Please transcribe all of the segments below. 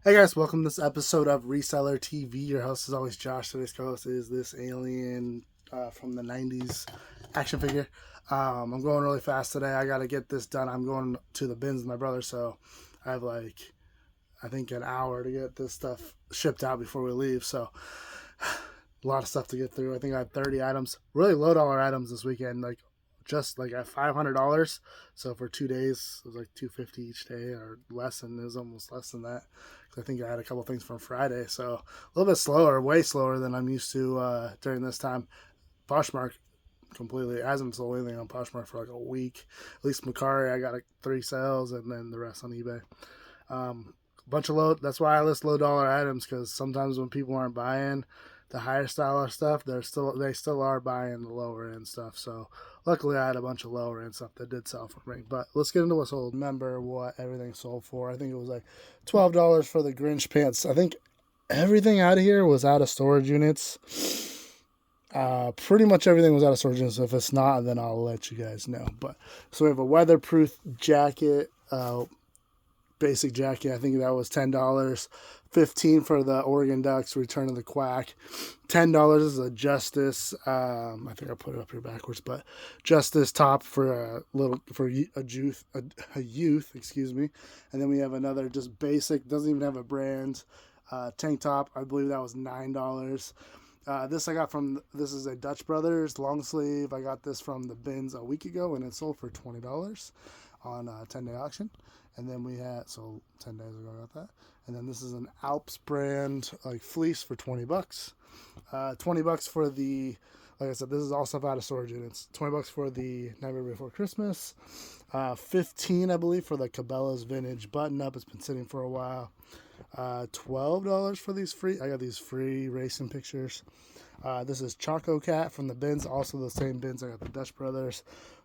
Hey guys, welcome to this episode of Reseller TV. Your host is always Josh. Today's co-host is this alien from the 90s action figure. I'm going really fast today. I got to get this done. I'm going to the bins with my brother, so I have I think an hour to get this stuff shipped out before we leave. So a lot of stuff to get through. I think I had 30 items, really low dollar items this weekend, just like at $500. So for 2 days, it was like $250 each day, or less, and it was almost less than that. I think I had a couple things from Friday, so a little bit slower, way slower than I'm used to during this time. Poshmark completely hasn't sold anything on Poshmark for like a week. At least Mercari, I got like 3 sales, and then the rest on eBay. Bunch of low. That's why I list low dollar items, because sometimes when people aren't buying the higher style of stuff, they still are buying the lower end stuff. So luckily, I had a bunch of lower end stuff that did sell for me. But let's get into what sold. Remember what everything sold for? I think it was like $12 for the Grinch pants. I think everything out of here was out of storage units. Pretty much everything was out of storage units. So if it's not, then I'll let you guys know. But so we have a weatherproof jacket. Basic jacket. I think that was $10. $15 for the Oregon Ducks Return of the Quack. $10 is a Justice. I think I put it up here backwards, but Justice top for a youth. Excuse me. And then we have another just basic. Doesn't even have a brand. Tank top. I believe that was $9. This is a Dutch Brothers long sleeve. I got this from the bins a week ago, and it sold for $20 on 10-day auction. And then 10 days ago I got that. And then this is an Alps brand fleece for $20. $20 for the, like I said, this is all stuff out of storage units. $20 for the Nightmare Before Christmas. 15 I believe for the Cabela's vintage button up. It's been sitting for a while. $12 for these free. I got these free racing pictures. This is Choco Cat from the bins, also the same bins I got the Dutch Brothers.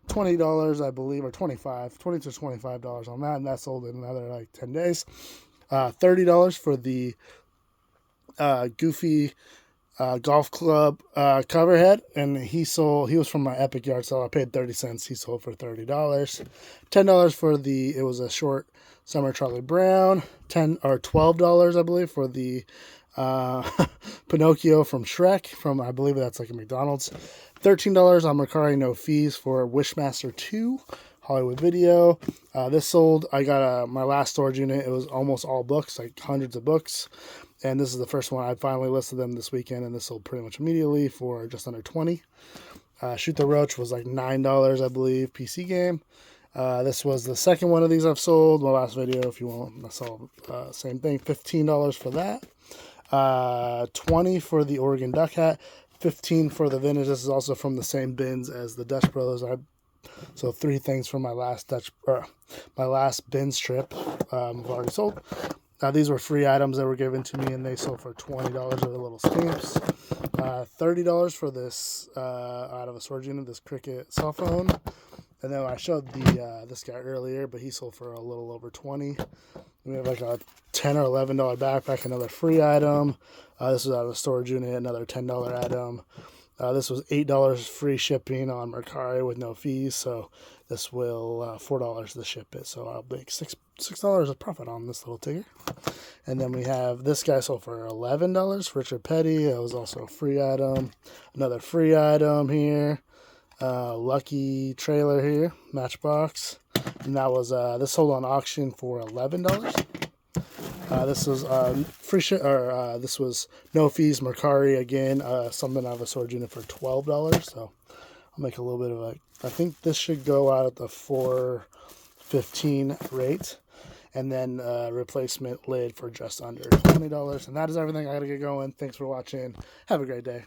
$20 I believe, or $20 to $25 on that, and that sold in another 10 days. $30 for the Goofy golf club cover head, and he was from my Epic yard, so I paid 30 cents. He sold for $30. $10 for it was a short summer Charlie Brown. $12 I believe for the Pinocchio from Shrek, I believe that's like a McDonald's. $13 on Mercari, no fees, for Wishmaster 2 Hollywood Video. This sold. I got my last storage unit. It was almost all books, like hundreds of books. And this is the first one. I finally listed them this weekend, and this sold pretty much immediately for just under $20. Shoot the Roach was like $9, I believe, PC game. This was the second one of these I've sold. My last video, if you want, I sold same thing. $15 for that. $20 for the Oregon Duck hat. $15 for the vintage. This is also from the same bins as the Dutch Brothers. So 3 things from my last bins trip I've already sold. These were free items that were given to me, and they sold for $20 with the little stamps. $30 for this out of a storage unit, this Cricket cell phone. And then I showed this guy earlier, but he sold for a little over $20. We have like a $10 or $11 backpack, another free item. This was out of a storage unit, another $10 item. This was $8 free shipping on Mercari with no fees. So this will $4 to ship it. So I'll make $6 of profit on this little tigger. And then we have this guy sold for $11. Richard Petty. That was also a free item. Another free item here. Lucky trailer here, Matchbox, and that was this sold on auction for $11. This was free this was no fees, Mercari again, something out of a storage unit for $12. So I'll make a little bit of I think this should go out at the $4.15 rate, and then replacement lid for just under $20. And that is everything. I gotta get going. Thanks for watching. Have a great day.